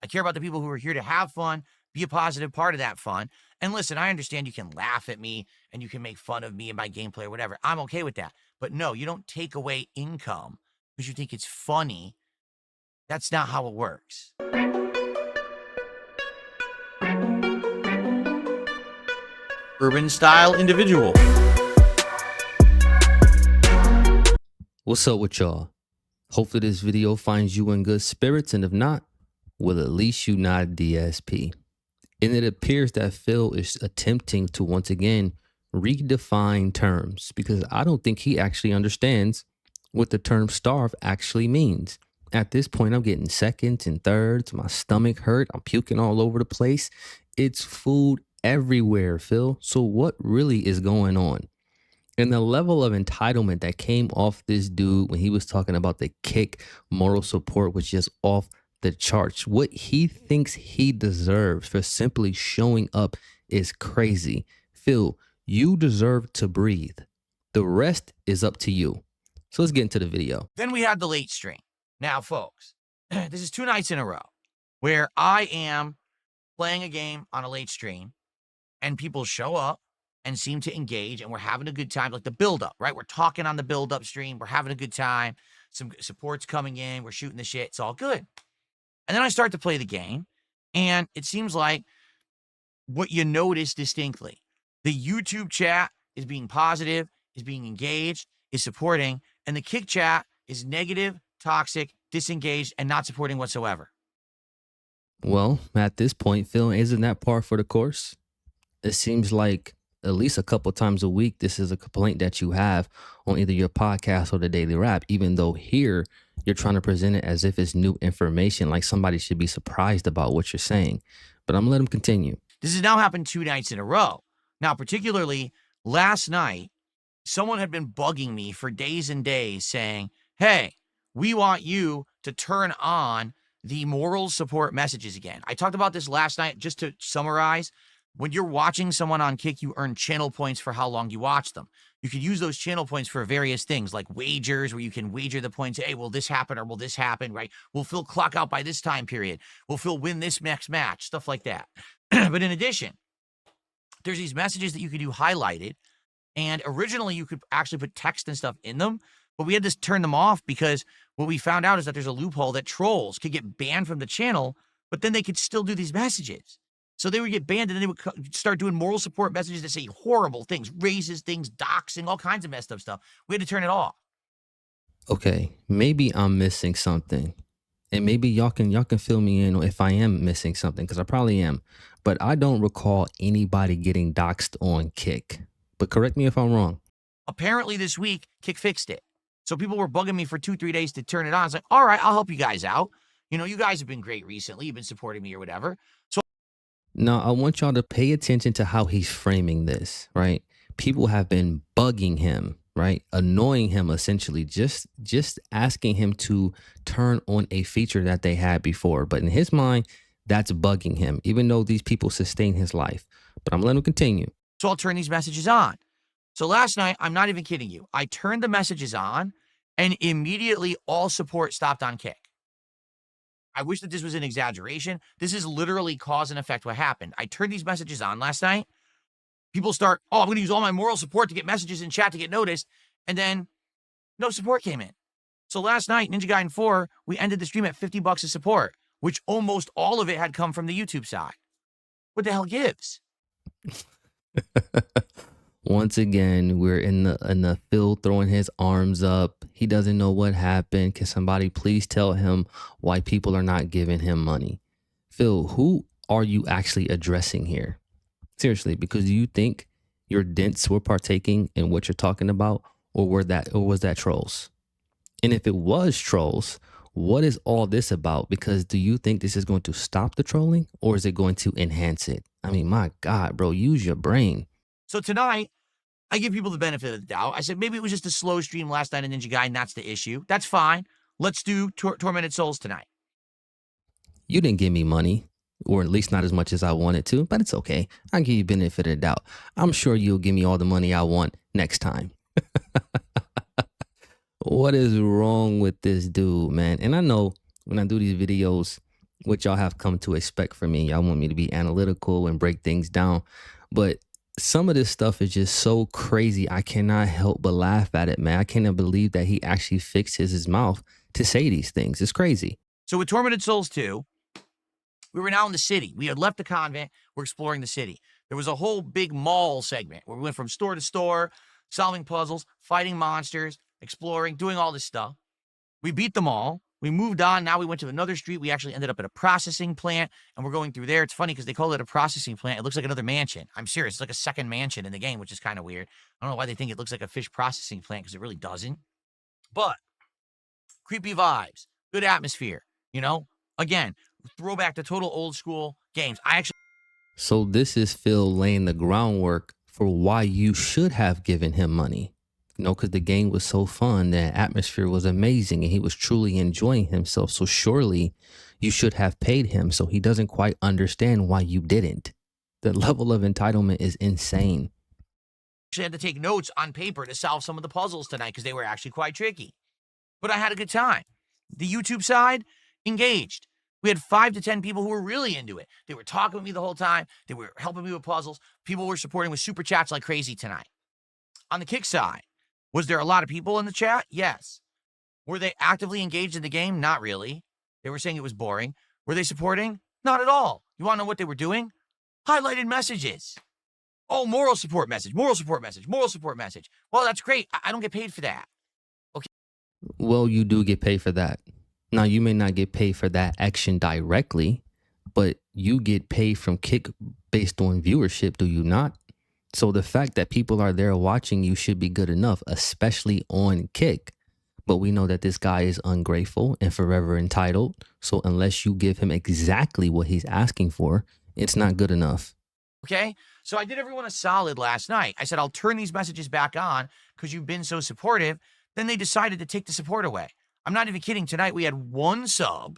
I care about the people who are here to have fun, be a positive part of that fun. And listen, I understand you can laugh at me and you can make fun of me and my gameplay or whatever. I'm okay with that. But no, you don't take away income because you think it's funny. That's not how it works. Urban style individual. What's up with y'all? Hopefully this video finds you in good spirits, and if not, well, at least you not DSP. And it appears that Phil is attempting to once again redefine terms, because I don't think he actually understands what the term starve actually means. At this point, I'm getting seconds and thirds. My stomach hurt. I'm puking all over the place. It's food everywhere, Phil. So what really is going on? And the level of entitlement that came off this dude when he was talking about the kick moral support was just off the charts. What he thinks he deserves for simply showing up is crazy. Phil, you deserve to breathe. The rest is up to you. So let's get into the video. Then we had the late stream. Now, folks, this is 2 nights in a row where I am playing a game on a late stream and people show up and seem to engage, and we're having a good time, like the build-up, right? We're talking on the build-up stream. We're having a good time. Some support's coming in. We're shooting the shit. It's all good. And then I start to play the game, and it seems like what you notice distinctly, the YouTube chat is being positive, is being engaged, is supporting, and the kick chat is negative, toxic, disengaged, and not supporting whatsoever. Well, at this point, Phil, isn't that par for the course? It seems like at least a couple times a week, this is a complaint that you have on either your podcast or the Daily Wrap, even though here you're trying to present it as if it's new information, like somebody should be surprised about what you're saying. But I'm going to let him continue. This has now happened 2 nights in a row. Now, particularly last night, someone had been bugging me for days and days saying, hey, we want you to turn on the moral support messages again. I talked about this last night. Just to summarize, when you're watching someone on Kick, you earn channel points for how long you watch them. You could use those channel points for various things like wagers, where you can wager the points. Hey, will this happen or will this happen, right? Will Phil clock out by this time period? Will Phil win this next match? Stuff like that. But in addition, there's these messages that you could do highlighted. And originally you could actually put text and stuff in them, but we had to turn them off because what we found out is that there's a loophole that trolls could get banned from the channel, but then they could still do these messages. So they would get banned, and then they would start doing moral support messages that say horrible things, racist things, doxing, all kinds of messed up stuff. We had to turn it off. Okay, maybe I'm missing something. And maybe y'all can fill me in if I am missing something, because I probably am. But I don't recall anybody getting doxed on Kick. But correct me if I'm wrong. Apparently this week, Kick fixed it. So people were bugging me for 2-3 days to turn it on. It's like, all right, I'll help you guys out. You know, you guys have been great recently. You've been supporting me or whatever. So now I want y'all to pay attention to how he's framing this, right? People have been bugging him, right? Annoying him, essentially, just asking him to turn on a feature that they had before. But in his mind, that's bugging him, even though these people sustain his life. But I'm letting him continue. So I'll turn these messages on. So last night, I'm not even kidding you, I turned the messages on and immediately all support stopped on Kick. I wish that this was an exaggeration. This is literally cause and effect what happened. I turned these messages on last night. People start, oh, I'm going to use all my moral support to get messages in chat to get noticed. And then no support came in. So last night, Ninja Gaiden 4, we ended the stream at $50 of support, which almost all of it had come from the YouTube side. What the hell gives? Once again, we're in the Phil throwing his arms up. He doesn't know what happened. Can somebody please tell him why people are not giving him money? Phil, who are you actually addressing here? Seriously, because do you think your dents were partaking in what you're talking about, or was that trolls? And if it was trolls, what is all this about? Because do you think this is going to stop the trolling, or is it going to enhance it? I mean, my God, bro, use your brain. So tonight, I give people the benefit of the doubt. I said, maybe it was just a slow stream last night in Ninja Gaiden, that's the issue. That's fine. Let's do Tormented Souls tonight. You didn't give me money, or at least not as much as I wanted to, but it's okay. I'll give you benefit of the doubt. I'm sure you'll give me all the money I want next time. What is wrong with this dude, man? And I know when I do these videos, what y'all have come to expect from me. Y'all want me to be analytical and break things down. But some of this stuff is just so crazy. I cannot help but laugh at it, man. I cannot believe that he actually fixed his mouth to say these things. It's crazy. So with Tormented Souls 2, we were now in the city. We had left the convent. We're exploring the city. There was a whole big mall segment where we went from store to store, solving puzzles, fighting monsters, exploring, doing all this stuff. We beat them all. We moved on. Now we went to another street. We actually ended up at a processing plant, and we're going through there. It's funny because they call it a processing plant. It looks like another mansion. I'm serious. It's like a second mansion in the game, which is kind of weird. I don't know why they think it looks like a fish processing plant because it really doesn't. But creepy vibes, good atmosphere, you know? Again, throwback to total old school games. So this is Phil laying the groundwork for why you should have given him money. You know, because the game was so fun, the atmosphere was amazing, and he was truly enjoying himself. So surely you should have paid him. So he doesn't quite understand why you didn't. The level of entitlement is insane. Actually had to take notes on paper to solve some of the puzzles tonight because they were actually quite tricky. But I had a good time. The YouTube side, engaged. We had 5 to 10 people who were really into it. They were talking with me the whole time. They were helping me with puzzles. People were supporting with super chats like crazy tonight. On the Kick side, was there a lot of people in the chat? Yes. Were they actively engaged in the game? Not really. They were saying it was boring. Were they supporting? Not at all. You want to know what they were doing? Highlighted messages. Oh, moral support message, moral support message, moral support message. Well, that's great. I don't get paid for that. Well, you do get paid for that. Now, you may not get paid for that action directly, but you get paid from Kick based on viewership, do you not? So the fact that people are there watching you should be good enough, especially on Kick. But we know that this guy is ungrateful and forever entitled. So unless you give him exactly what he's asking for, it's not good enough. Okay, so I did everyone a solid last night. I said, I'll turn these messages back on because you've been so supportive. Then they decided to take the support away. I'm not even kidding. Tonight we had one sub,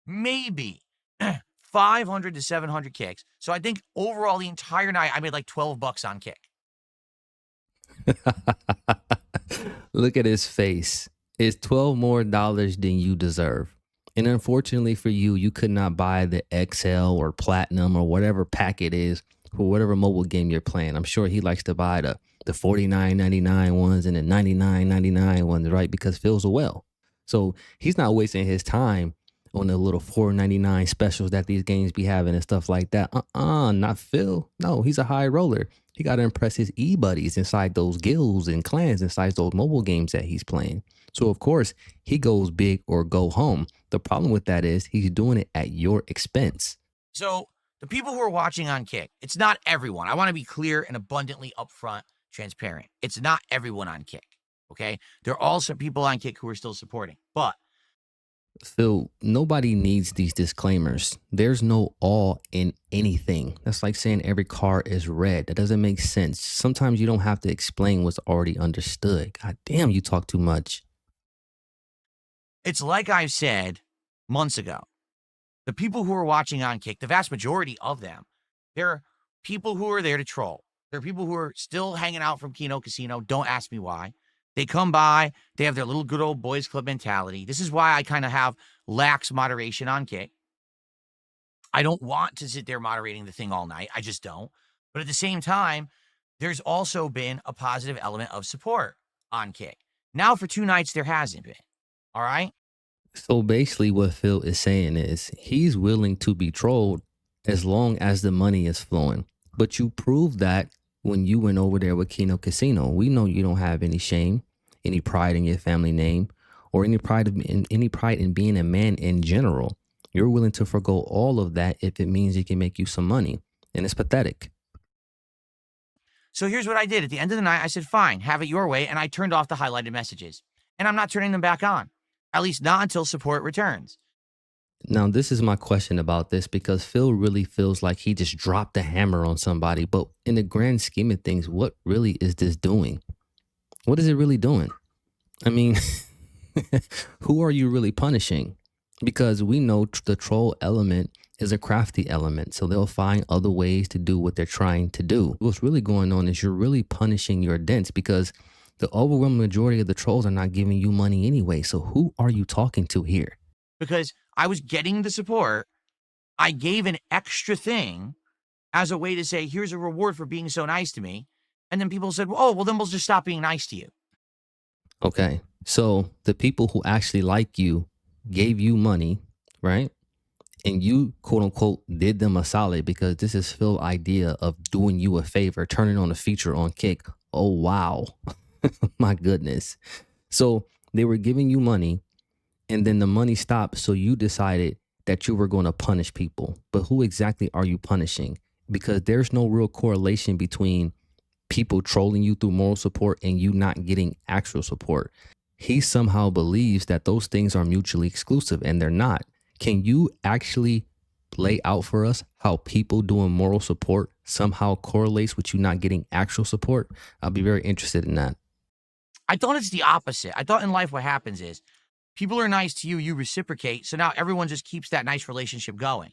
maybe 500 to 700 kicks. So I think overall the entire night I made like $12 on Kick. Look at his face. It's $12 more than you deserve. And unfortunately for you, you could not buy the XL or Platinum or whatever pack it is for whatever mobile game you're playing. I'm sure he likes to buy the $49.99 ones and the $99.99 ones, right? Because Phil's a well. So he's not wasting his time on the little $4.99 specials that these games be having and stuff like that. Not Phil. No, he's a high roller. He got to impress his e-buddies inside those guilds and clans inside those mobile games that he's playing. So, of course, he goes big or go home. The problem with that is he's doing it at your expense. So the people who are watching on Kick, it's not everyone. I want to be clear and abundantly upfront, transparent. It's not everyone on Kick, okay? There are also people on Kick who are still supporting, but Phil, nobody needs these disclaimers. There's no all in anything. That's like saying every car is red. That doesn't make sense. Sometimes you don't have to explain what's already understood. God damn, you talk too much. it's like I've said months ago. The people who are watching on Kick, the vast majority of them, they're people who are there to troll. There are people who are still hanging out from Kino Casino. Don't ask me why. They come by. They have their little good old boys club mentality. This is why I kind of have lax moderation on Kick. I don't want to sit there moderating the thing all night. I just don't. But at the same time, there's also been a positive element of support on Kick. Now for 2 nights, there hasn't been. All right? So basically what Phil is saying is he's willing to be trolled as long as the money is flowing. But you proved that when you went over there with Kino Casino. We know you don't have any shame, any pride in your family name, or any pride in being a man in general. You're willing to forgo all of that if it means it can make you some money. And it's pathetic. So here's what I did. At the end of the night, I said, fine, have it your way. And I turned off the highlighted messages. And I'm not turning them back on. At least not until support returns. Now, this is my question about this because Phil really feels like he just dropped the hammer on somebody. But in the grand scheme of things, what really is this doing? What is it really doing? I mean, who are you really punishing? Because we know the troll element is a crafty element. So they'll find other ways to do what they're trying to do. What's really going on is you're really punishing your dents because the overwhelming majority of the trolls are not giving you money anyway. So who are you talking to here? because I was getting the support. I gave an extra thing as a way to say, here's a reward for being so nice to me. And then people said, oh, well, then we'll just stop being nice to you. Okay. So the people who actually like you gave you money, right? And you, quote unquote, did them a solid because this is Phil's idea of doing you a favor, turning on a feature on Kick. Oh, wow. My goodness. So they were giving you money and then the money stopped. So you decided that you were going to punish people. But who exactly are you punishing? Because there's no real correlation between people trolling you through moral support and you not getting actual support. He somehow believes that those things are mutually exclusive and they're not. Can you actually lay out for us how people doing moral support somehow correlates with you not getting actual support? I'll be very interested in that. I thought it's the opposite. I thought in life what happens is people are nice to you, you reciprocate. So now everyone just keeps that nice relationship going.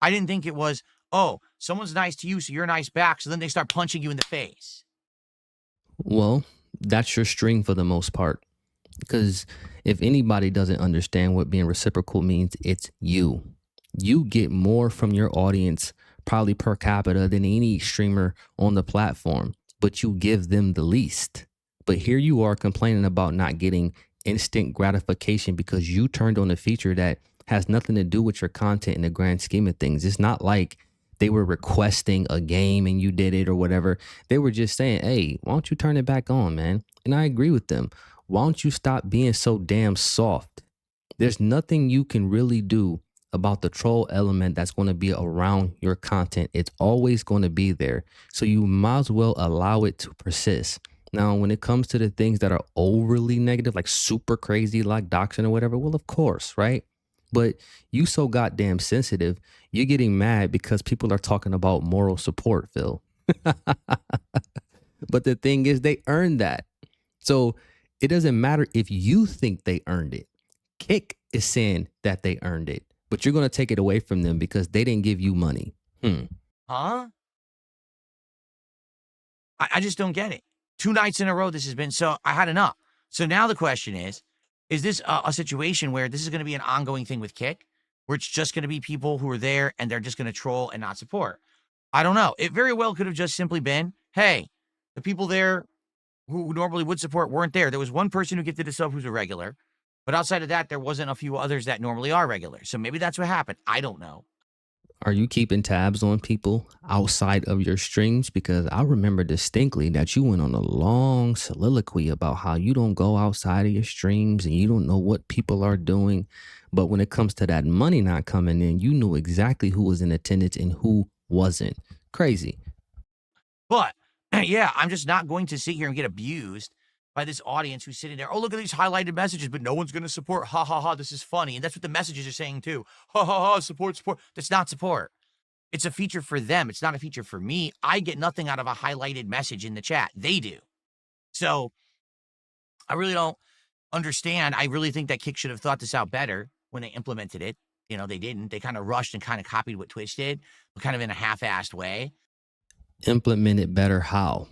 I didn't think it was, oh, someone's nice to you, so you're nice back. So then they start punching you in the face. Well, that's your string for the most part. Because if anybody doesn't understand what being reciprocal means, it's you. You get more from your audience, probably per capita, than any streamer on the platform, but you give them the least. But here you are complaining about not getting instant gratification because you turned on a feature that has nothing to do with your content in the grand scheme of things. It's not like they were requesting a game and you did it or whatever. They were just saying, hey, why don't you turn it back on, man? And I agree with them. Why don't you stop being so damn soft? There's nothing you can really do about the troll element that's going to be around your content. It's always going to be there. So you might as well allow it to persist. Now, when it comes to the things that are overly negative, like super crazy, like doxing or whatever, well, of course, right? But you so goddamn sensitive, you're getting mad because people are talking about moral support, Phil. But the thing is, they earned that. So it doesn't matter if you think they earned it. Kick is saying that they earned it, but you're going to take it away from them because they didn't give you money. Huh? I just don't get it. 2 nights in a row this has been, so I had enough. So now the question is this a situation where this is going to be an ongoing thing with Kick, where it's just going to be people who are there and they're just going to troll and not support? I don't know. It very well could have just simply been, hey, the people there who normally would support weren't there. There was one person who gifted a sub who's a regular, but outside of that, there wasn't a few others that normally are regular. So maybe that's what happened. I don't know. Are you keeping tabs on people outside of your streams? Because I remember distinctly that you went on a long soliloquy about how you don't go outside of your streams and you don't know what people are doing. But when it comes to that money not coming in, you knew exactly who was in attendance and who wasn't. Crazy. But yeah, I'm just not going to sit here and get abused by this audience who's sitting there. Oh, look at these highlighted messages, but no one's going to support. Ha ha ha. This is funny. And that's what the messages are saying too. Ha ha ha. Support, support. That's not support. It's a feature for them. It's not a feature for me. I get nothing out of a highlighted message in the chat. They do. So I really don't understand. I really think that Kick should have thought this out better when they implemented it. You know, they didn't. They kind of rushed and kind of copied what Twitch did, but kind of in a half-assed way. Implement it better how?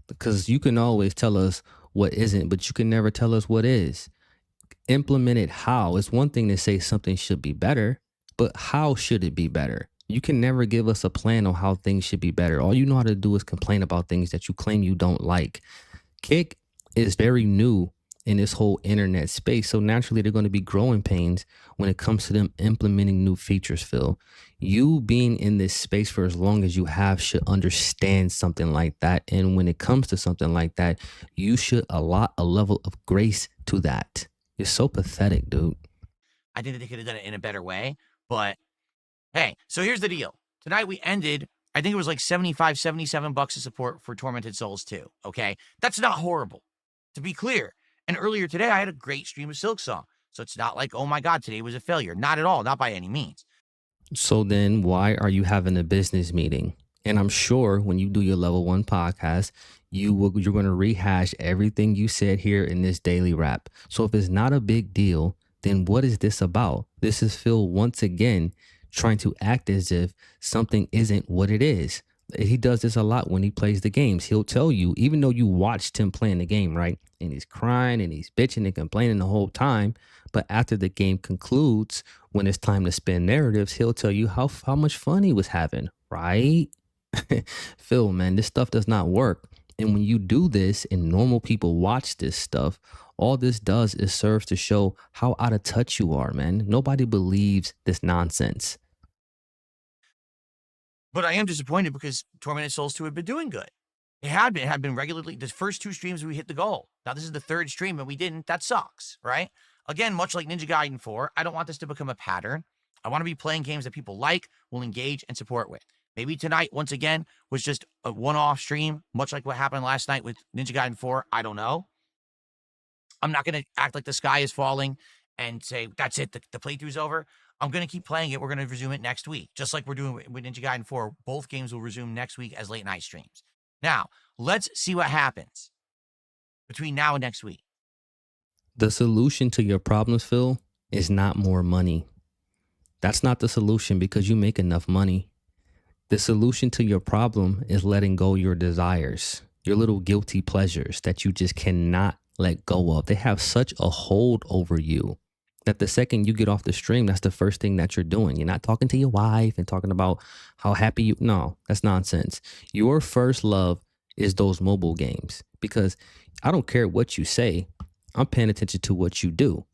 Because you can always tell us what isn't, but you can never tell us what is. Implement it how? It's one thing to say something should be better, but how should it be better? You can never give us a plan on how things should be better. All you know how to do is complain about things that you claim you don't like. Kick is very new in this whole internet space. So naturally, they're going to be growing pains when it comes to them implementing new features, Phil. You being in this space for as long as you have should understand something like that. And when it comes to something like that, you should allot a level of grace to that. You're so pathetic, dude. I think that they could have done it in a better way. But hey, so here's the deal. Tonight we ended, I think it was like 75, 77 bucks of support for Tormented Souls 2. Okay. That's not horrible, to be clear. And earlier today, I had a great stream of Silksong. So it's not like, oh my God, today was a failure. Not at all. Not by any means. So then why are you having a business meeting? And I'm sure when you do your level 1 podcast, you're going to rehash everything you said here in this daily wrap. So if it's not a big deal, then what is this about? This is Phil once again trying to act as if something isn't what it is. He does this a lot when he plays the games. He'll tell you, even though you watched him playing the game, right? And he's crying and he's bitching and complaining the whole time. But after the game concludes, when it's time to spin narratives, he'll tell you how much fun he was having, right? Phil, man, this stuff does not work. And when you do this and normal people watch this stuff, all this does is serves to show how out of touch you are, man. Nobody believes this nonsense. But I am disappointed because Tormented Souls 2 had been doing good. It had been regularly. The first 2 streams we hit the goal. Now this is the 3rd stream and we didn't. That sucks, right? Again, much like Ninja Gaiden 4, I don't want this to become a pattern. I want to be playing games that people like, will engage, and support with. Maybe tonight, once again, was just a one-off stream, much like what happened last night with Ninja Gaiden 4. I don't know. I'm not going to act like the sky is falling and say, that's it, the playthrough's over. I'm going to keep playing it. We're going to resume it next week. Just like we're doing with Ninja Gaiden 4. Both games will resume next week as late night streams. Now, let's see what happens between now and next week. The solution to your problems, Phil, is not more money. That's not the solution because you make enough money. The solution to your problem is letting go your desires, your little guilty pleasures that you just cannot let go of. They have such a hold over you that the second you get off the stream, that's the first thing that you're doing. You're not talking to your wife and talking about how happy you, no, that's nonsense. Your first love is those mobile games because I don't care what you say. I'm paying attention to what you do.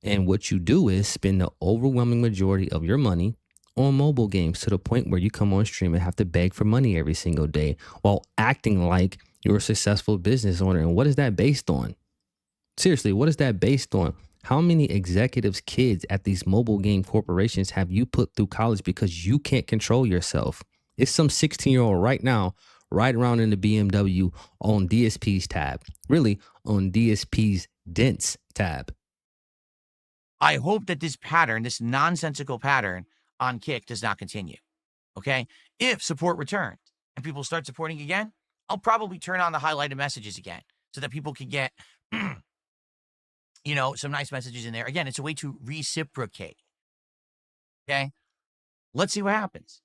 And what you do is spend the overwhelming majority of your money on mobile games to the point where you come on stream and have to beg for money every single day while acting like you're a successful business owner. And what is that based on? Seriously, what is that based on? How many executives' kids at these mobile game corporations have you put through college because you can't control yourself? It's some 16-year-old right now, right around in the BMW on DSP's tab, really on DSP's Dents tab. I hope that this pattern, this nonsensical pattern on Kick does not continue. Okay? If support returns and people start supporting again, I'll probably turn on the highlighted messages again so that people can get, some nice messages in there. Again, it's a way to reciprocate. Okay? Let's see what happens.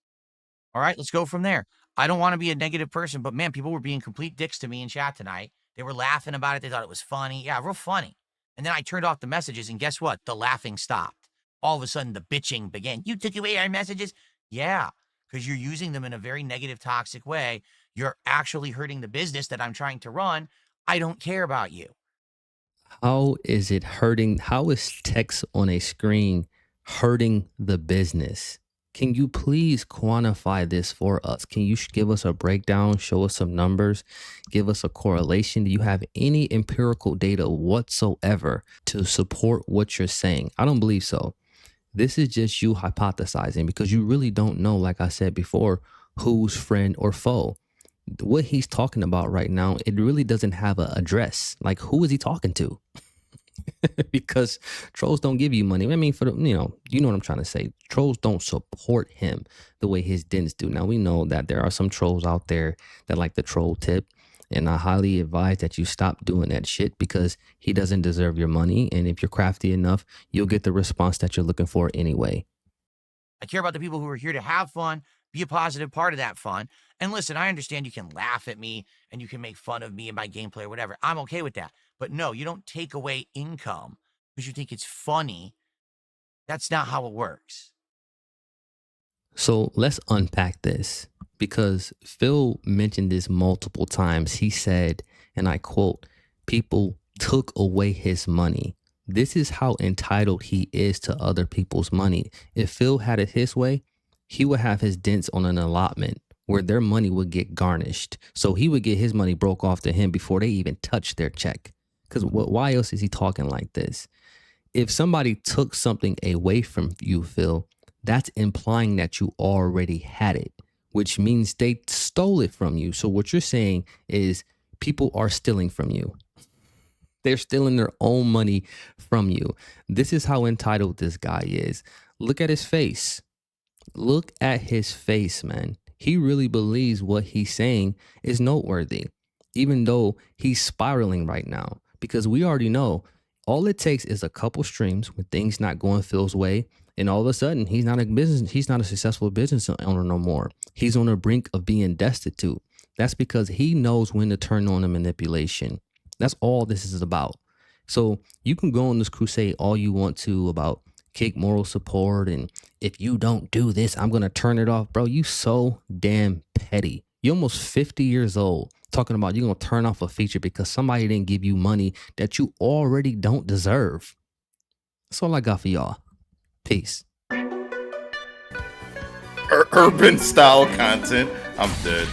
All right, let's go from there. I don't want to be a negative person, but man, people were being complete dicks to me in chat tonight. They were laughing about it. They thought it was funny. Yeah, real funny. And then I turned off the messages, and guess what? The laughing stopped. All of a sudden, the bitching began. You took away our messages? Yeah, because you're using them in a very negative, toxic way. You're actually hurting the business that I'm trying to run. I don't care about you. How is it hurting? How is text on a screen hurting the business? Can you please quantify this for us? Can you give us a breakdown, show us some numbers, give us a correlation? Do you have any empirical data whatsoever to support what you're saying? I don't believe so. This is just you hypothesizing because you really don't know, like I said before, who's friend or foe. What he's talking about right now, it really doesn't have an address. Like, who is he talking to? Because trolls don't give you money. I mean, you know what I'm trying to say. Trolls don't support him the way his dents do. Now, we know that there are some trolls out there that like the troll tip. And I highly advise that you stop doing that shit because he doesn't deserve your money. And if you're crafty enough, you'll get the response that you're looking for anyway. I care about the people who are here to have fun, be a positive part of that fun. And listen, I understand you can laugh at me and you can make fun of me and my gameplay or whatever. I'm okay with that. But no, you don't take away income because you think it's funny. That's not how it works. So let's unpack this because Phil mentioned this multiple times. He said, and I quote, people took away his money. This is how entitled he is to other people's money. If Phil had it his way, he would have his dents on an allotment where their money would get garnished. So he would get his money broke off to him before they even touched their check. Because why else is he talking like this? If somebody took something away from you, Phil, that's implying that you already had it, which means they stole it from you. So what you're saying is people are stealing from you. They're stealing their own money from you. This is how entitled this guy is. Look at his face. Look at his face, man. He really believes what he's saying is noteworthy, even though he's spiraling right now, because we already know all it takes is a couple streams with things not going Phil's way, And all of a sudden, he's not a successful business owner no more. He's on the brink of being destitute. That's because he knows when to turn on the manipulation. That's all this is about. So you can go on this crusade all you want to about kick moral support, and if you don't do this, I'm going to turn it off. Bro, you so damn petty. You're almost 50 years old talking about you're going to turn off a feature because somebody didn't give you money that you already don't deserve. That's all I got for y'all. Peace. Urban style content. I'm dead.